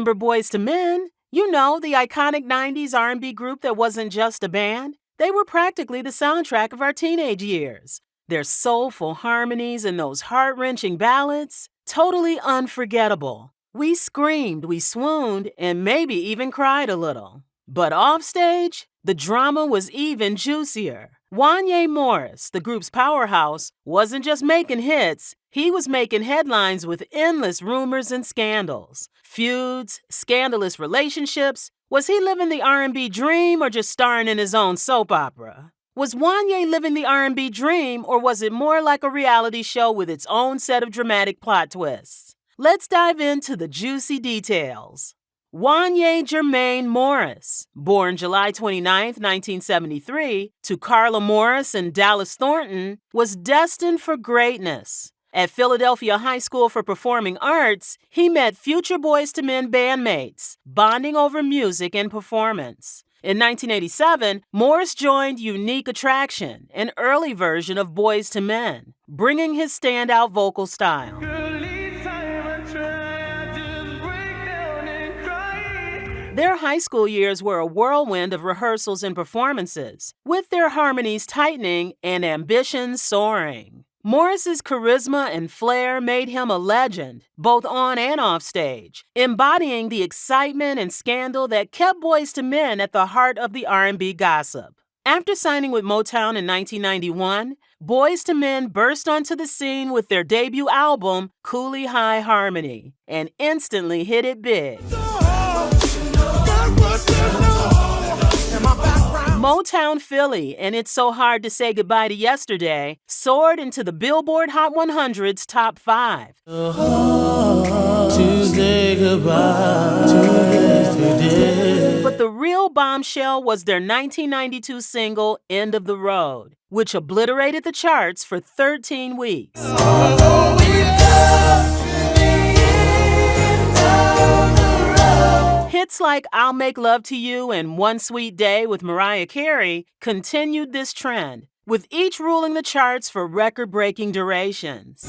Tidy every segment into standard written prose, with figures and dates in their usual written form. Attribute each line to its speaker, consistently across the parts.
Speaker 1: Remember Boyz II Men? You know, the iconic 90s R&B group that wasn't just a band. They were practically the soundtrack of our teenage years. Their soulful harmonies and those heart-wrenching ballads, totally unforgettable. We screamed, we swooned, and maybe even cried a little. But offstage, the drama was even juicier. Wanya Morris, the group's powerhouse, wasn't just making hits, he was making headlines with endless rumors and scandals. Feuds, scandalous relationships. Was he living the R&B dream or just starring in his own soap opera? Was Wanya living the R&B dream or was it more like a reality show with its own set of dramatic plot twists? Let's dive into the juicy details. Wanya Jermaine Morris, born July 29, 1973, to Carla Morris and Dallas Thornton, was destined for greatness. At Philadelphia High School for Performing Arts, he met future Boyz II Men bandmates, bonding over music and performance. In 1987, Morris joined Unique Attraction, an early version of Boyz II Men, bringing his standout vocal style. Their high school years were a whirlwind of rehearsals and performances, with their harmonies tightening and ambitions soaring. Morris's charisma and flair made him a legend, both on and off stage, embodying the excitement and scandal that kept Boyz II Men at the heart of the R&B gossip. After signing with Motown in 1991, Boyz II Men burst onto the scene with their debut album, Coolie High Harmony, and instantly hit it big. Motown Philly and It's So Hard to Say Goodbye to Yesterday soared into the Billboard Hot 100's top 5. But the real bombshell was their 1992 single, End of the Road, which obliterated the charts for 13 weeks. Hits like I'll Make Love to You and One Sweet Day with Mariah Carey continued this trend, with each ruling the charts for record-breaking durations.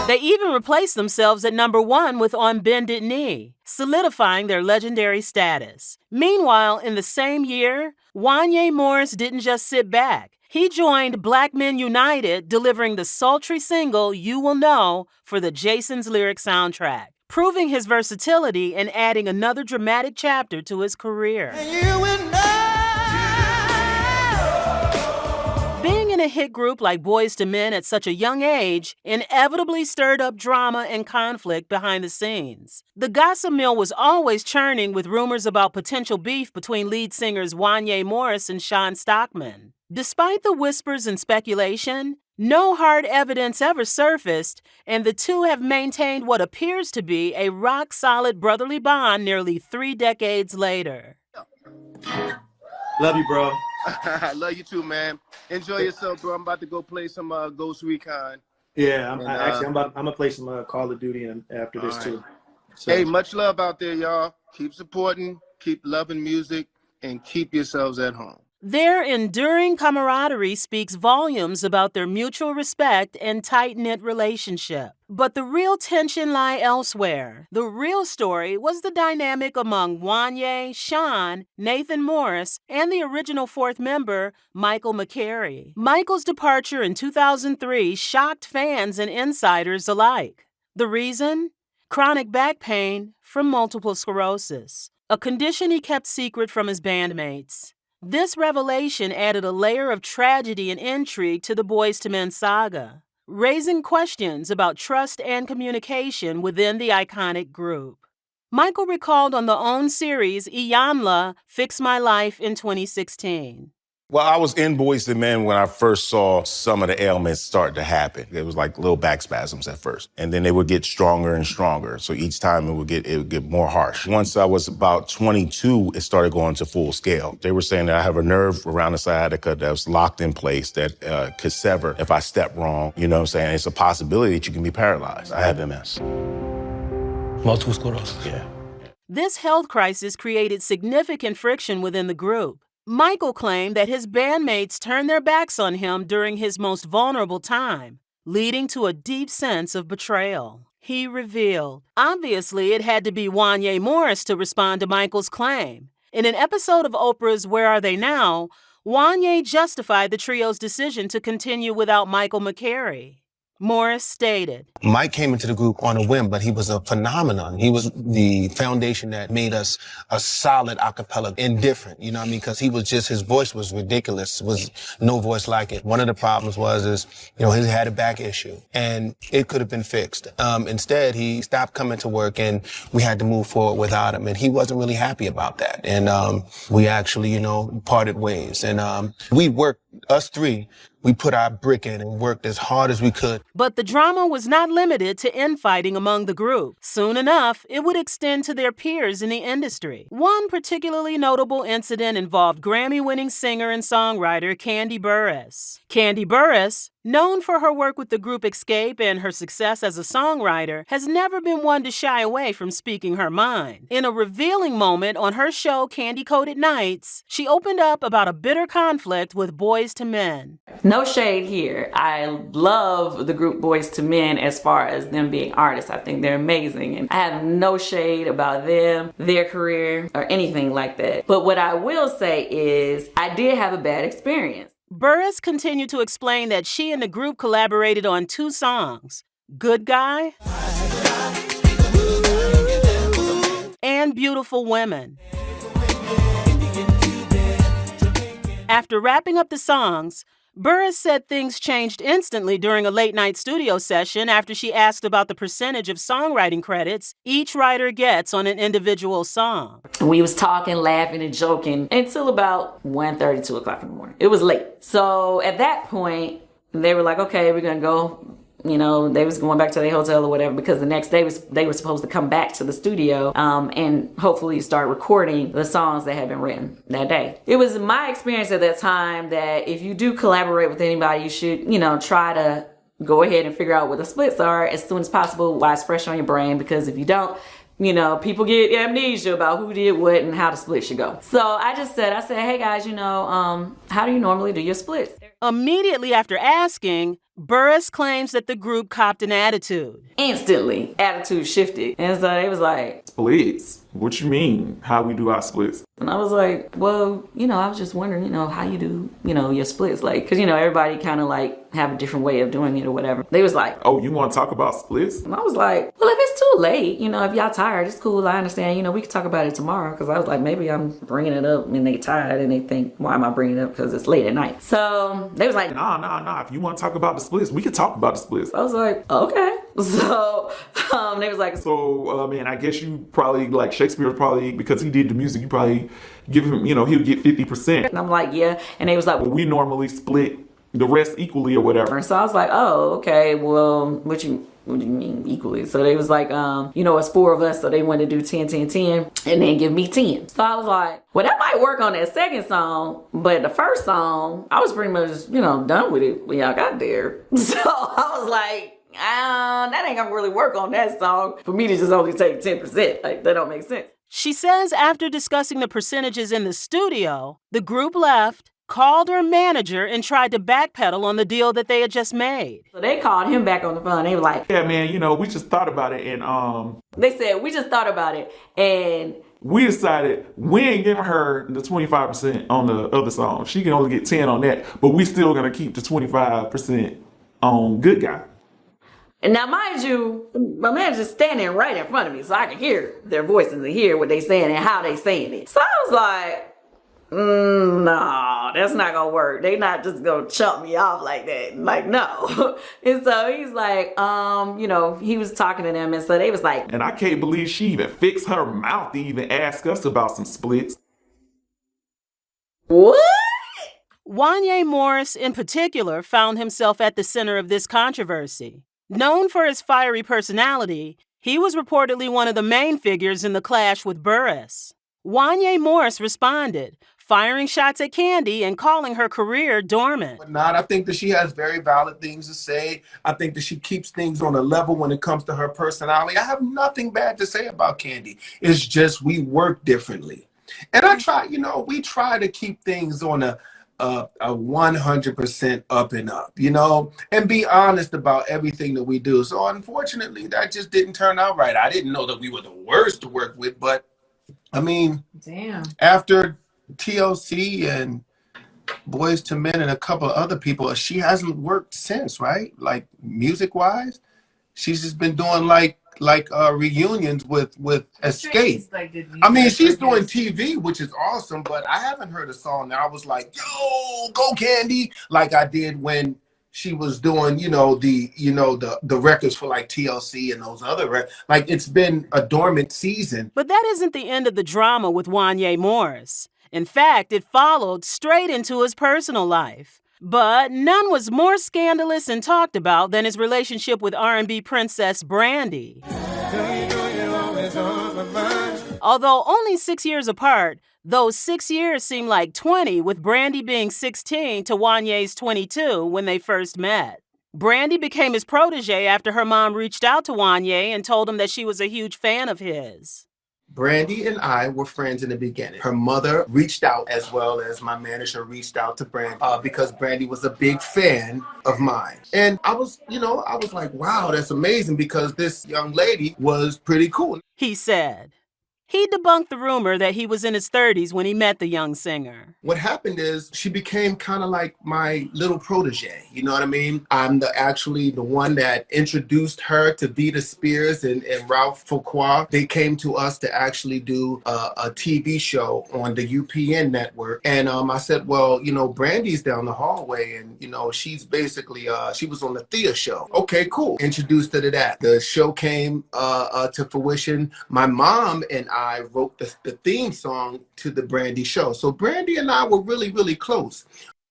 Speaker 1: They even replaced themselves at number 1 with On Bended Knee, solidifying their legendary status. Meanwhile, in the same year, Wanya Morris didn't just sit back. He joined Black Men United, delivering the sultry single You Will Know for the Jason's Lyric soundtrack, proving his versatility and adding another dramatic chapter to his career. Being in a hit group like Boyz II Men at such a young age inevitably stirred up drama and conflict behind the scenes. The gossip mill was always churning with rumors about potential beef between lead singers Wanya Morris and Sean Stockman. Despite the whispers and speculation, no hard evidence ever surfaced, and the two have maintained what appears to be a rock-solid brotherly bond nearly 3 decades later.
Speaker 2: Love you, bro.
Speaker 3: I love you too, man. Enjoy yourself, bro. I'm about to go play some Ghost Recon.
Speaker 2: Yeah, I'm gonna play some Call of Duty after this too. So,
Speaker 3: hey, much love out there, y'all. Keep supporting, keep loving music, and keep yourselves at home.
Speaker 1: Their enduring camaraderie speaks volumes about their mutual respect and tight-knit relationship. But the real tension lies elsewhere. The real story was the dynamic among Wanya, Sean, Nathan Morris, and the original 4th member, Michael McCary. Michael's departure in 2003 shocked fans and insiders alike. The reason? Chronic back pain from multiple sclerosis, a condition he kept secret from his bandmates. This revelation added a layer of tragedy and intrigue to the Boyz II Men saga, raising questions about trust and communication within the iconic group. Michael recalled on the OWN series Iyanla, Fix My Life in 2016.
Speaker 4: Well, I was in Boyz II Men when I first saw some of the ailments start to happen. It was like little back spasms at first, and then they would get stronger and stronger. So each time it would get more harsh. Once I was about 22, it started going to full scale. They were saying that I have a nerve around the sciatica that was locked in place that could sever if I step wrong. You know what I'm saying? It's a possibility that you can be paralyzed. I have MS.
Speaker 2: multiple sclerosis.
Speaker 4: Yeah.
Speaker 1: This health crisis created significant friction within the group. Michael claimed that his bandmates turned their backs on him during his most vulnerable time, leading to a deep sense of betrayal. He revealed, obviously it had to be Wanya Morris to respond to Michael's claim. In an episode of Oprah's Where Are They Now, Wanya justified the trio's decision to continue without Michael McCary. Morris stated,
Speaker 5: Mike came into the group on a whim, but he was a phenomenon. He was the foundation that made us a solid a cappella indifferent, you know what I mean? Because he was just, his voice was ridiculous, was no voice like it. One of the problems he had a back issue and it could have been fixed. Instead, he stopped coming to work and we had to move forward without him. And he wasn't really happy about that. And we actually, parted ways. And we worked, us three, we put our brick in and worked as hard as we could.
Speaker 1: But the drama was not limited to infighting among the group. Soon enough, it would extend to their peers in the industry. One particularly notable incident involved Grammy-winning singer and songwriter Candy Burruss. Candy Burruss, known for her work with the group Escape and her success as a songwriter, has never been one to shy away from speaking her mind. In a revealing moment on her show Candy Coated Nights, she opened up about a bitter conflict with Boyz II Men.
Speaker 6: No shade here. I love the group Boyz II Men as far as them being artists. I think they're amazing and I have no shade about them, their career, or anything like that. But what I will say is I did have a bad experience.
Speaker 1: Burruss continued to explain that she and the group collaborated on 2 songs, Good Guy and Beautiful Women. After wrapping up the songs, Burruss said things changed instantly during a late-night studio session after she asked about the percentage of songwriting credits each writer gets on an individual song.
Speaker 6: We was talking, laughing, and joking until about 1:30, 2 o'clock in the morning. It was late. So at that point, they were like, okay, we're gonna go. They was going back to their hotel or whatever because the next day they were supposed to come back to the studio and hopefully start recording the songs that had been written that day. It was my experience at that time that if you do collaborate with anybody, you should, try to go ahead and figure out what the splits are as soon as possible while it's fresh on your brain, because if you don't, people get amnesia about who did what and how the split should go. So I said, hey guys, how do you normally do your splits?
Speaker 1: Immediately after asking, Burruss claims that the group copped an attitude.
Speaker 6: Instantly, attitude shifted. And so they was like,
Speaker 7: splits? What you mean, how we do our splits?
Speaker 6: And I was like, well, I was just wondering, how you do, your splits. Like, because, everybody kind of like have a different way of doing it or whatever. They was like,
Speaker 7: oh, you want to talk about splits?
Speaker 6: And I was like, well, if it's too late, if y'all tired, it's cool. I understand, we can talk about it tomorrow. Because I was like, maybe I'm bringing it up and they tired and they think, why am I bringing it up? Because it's late at night. So they was like,
Speaker 7: nah. If you want to talk about the splits, we can talk about the splits.
Speaker 6: I was like, okay. So they was like,
Speaker 7: so, I guess you probably, like Shakespeare probably, because he did the music, you probably give him, he'll get 50%.
Speaker 6: And I'm like, yeah. And they was like,
Speaker 7: well, we normally split the rest equally or whatever.
Speaker 6: So I was like, oh, okay, well, what do you mean equally? So they was like, it's 4 of us, so they wanted to do 10, 10, 10, and then give me 10. So I was like, well, that might work on that second song, but the first song, I was pretty much, done with it when y'all got there. So I was like, that ain't gonna really work on that song for me to just only take 10%. Like, that don't make sense.
Speaker 1: She says after discussing the percentages in the studio, the group left, called her manager, and tried to backpedal on the deal that they had just made.
Speaker 6: So they called him back on the phone. They were like,
Speaker 7: yeah, man, we just thought about it and
Speaker 6: they said, we just thought about it and
Speaker 7: we decided we ain't giving her the 25% on the other song. She can only get 10 on that, but we still gonna keep the 25% on Good Guy.
Speaker 6: And now, mind you, my manager's standing right in front of me so I can hear their voices and hear what they saying and how they saying it. So I was like, no, that's not gonna work. They not just gonna chump me off like that. Like, no. And so he's like, he was talking to them, and so they was like,
Speaker 7: and I can't believe she even fixed her mouth to even ask us about some splits.
Speaker 6: What?
Speaker 1: Wanya Morris, in particular, found himself at the center of this controversy. Known for his fiery personality, he was reportedly one of the main figures in the clash with Burruss. Wanya Morris responded, firing shots at Candy and calling her career dormant.
Speaker 3: I think that she has very valid things to say. I think that she keeps things on a level when it comes to her personality. I have nothing bad to say about Candy. It's just we work differently. And I try, we try to keep things on a a 100% up and up, you know, and be honest about everything that we do. So unfortunately, that just didn't turn out right. I didn't know that we were the worst to work with, but I mean, damn. After TLC and Boyz II Men and a couple of other people, she hasn't worked since, right? Like music wise, she's just been doing like reunions with Escape. I mean, she's doing TV, which is awesome, but I haven't heard a song that I was like, yo, go Candy, like I did when she was doing, the records for like TLC and those other like it's been a dormant season.
Speaker 1: But that isn't the end of the drama with Wanya Morris. In fact, it followed straight into his personal life. But none was more scandalous and talked about than his relationship with R&B princess Brandy. Although only 6 years apart, those 6 years seem like 20, with Brandy being 16 to Wanya's 22 when they first met. Brandy became his protege after her mom reached out to Wanya and told him that she was a huge fan of his.
Speaker 3: Brandy and I were friends in the beginning. Her mother reached out, as well as my manager reached out to Brandy because Brandy was a big fan of mine. And I was like, wow, that's amazing, because this young lady was pretty cool.
Speaker 1: He said. He debunked the rumor that he was in his 30s when he met the young singer.
Speaker 3: What happened is she became kind of like my little protege. You know what I mean? I'm actually the one that introduced her to Vita Spears and Ralph Foucault. They came to us to actually do a TV show on the UPN network. And I said, well, Brandy's down the hallway, and, she's basically, she was on the Thea show. Okay, cool. Introduced her to that. The show came to fruition. My mom and I wrote the theme song to the Brandy show. So Brandy and I were really, really close.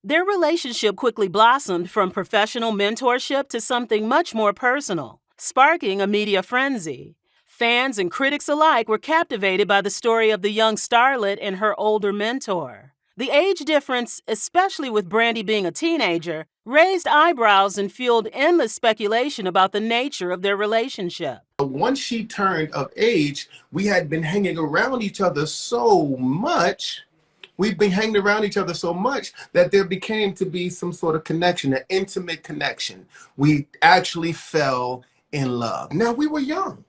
Speaker 1: Their relationship quickly blossomed from professional mentorship to something much more personal, sparking a media frenzy. Fans and critics alike were captivated by the story of the young starlet and her older mentor. The age difference, especially with Brandy being a teenager, raised eyebrows and fueled endless speculation about the nature of their relationship.
Speaker 3: Once she turned of age, we had been hanging around each other so much. We've been hanging around each other so much that there became to be some sort of connection, an intimate connection. We actually fell in love. Now, we were young.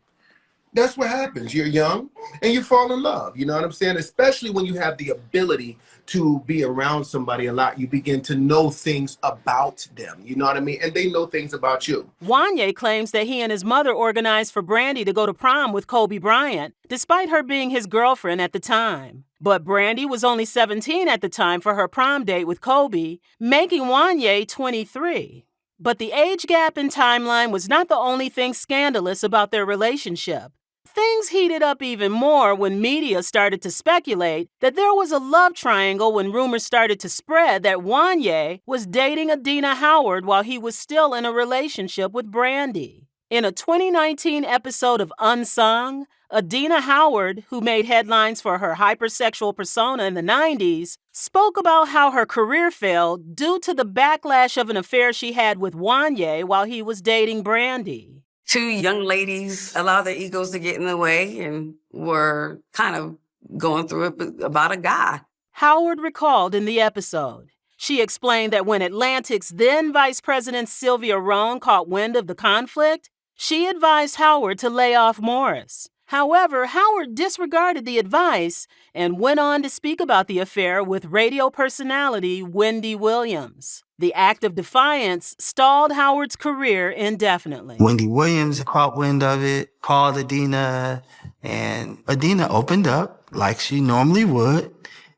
Speaker 3: That's what happens. You're young and you fall in love. You know what I'm saying? Especially when you have the ability to be around somebody a lot, you begin to know things about them. You know what I mean? And they know things about you.
Speaker 1: Wanya claims that he and his mother organized for Brandy to go to prom with Kobe Bryant, despite her being his girlfriend at the time. But Brandy was only 17 at the time for her prom date with Kobe, making Wanya 23. But the age gap and timeline was not the only thing scandalous about their relationship. Things heated up even more when media started to speculate that there was a love triangle when rumors started to spread that Wanya was dating Adina Howard while he was still in a relationship with Brandy. In a 2019 episode of Unsung, Adina Howard, who made headlines for her hypersexual persona in the 90s, spoke about how her career failed due to the backlash of an affair she had with Wanya while he was dating Brandy.
Speaker 8: Two young ladies allowed their egos to get in the way and were kind of going through it about a guy.
Speaker 1: Howard recalled in the episode. She explained that when Atlantic's then Vice President Sylvia Rhone caught wind of the conflict, she advised Howard to lay off Morris. However, Howard disregarded the advice and went on to speak about the affair with radio personality Wendy Williams. The act of defiance stalled Howard's career indefinitely.
Speaker 9: Wendy Williams caught wind of it, called Adina, and Adina opened up like she normally would,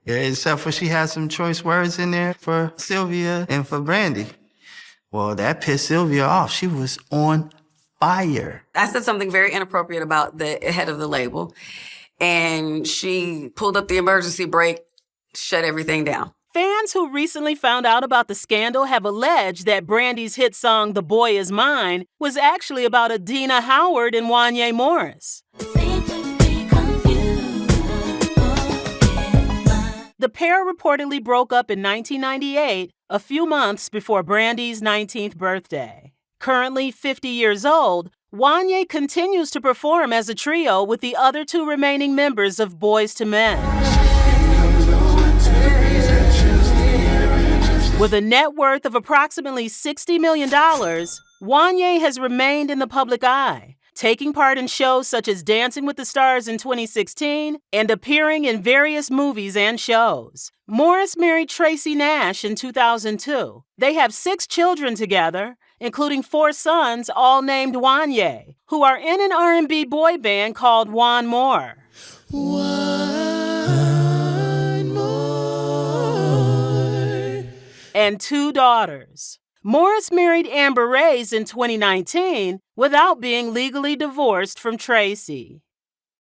Speaker 9: except for she had some choice words in there for Sylvia and for Brandy. Well, that pissed Sylvia off. She was on fire.
Speaker 8: I said something very inappropriate about the head of the label, and she pulled up the emergency brake, shut everything down.
Speaker 1: Fans who recently found out about the scandal have alleged that Brandy's hit song The Boy Is Mine was actually about Adina Howard and Wanya Morris. The pair reportedly broke up in 1998, a few months before Brandy's 19th birthday. Currently 50 years old, Wanya continues to perform as a trio with the other two remaining members of Boyz II Men. With a net worth of approximately $60 million, Wanya has remained in the public eye, taking part in shows such as Dancing with the Stars in 2016 and appearing in various movies and shows. Morris married Tracy Nash in 2002. They have 6 children together, including 4 sons, all named Wanya, who are in an R&B boy band called Wanya Morris. And 2 daughters. Morris married Amber Reyes in 2019 without being legally divorced from Tracy.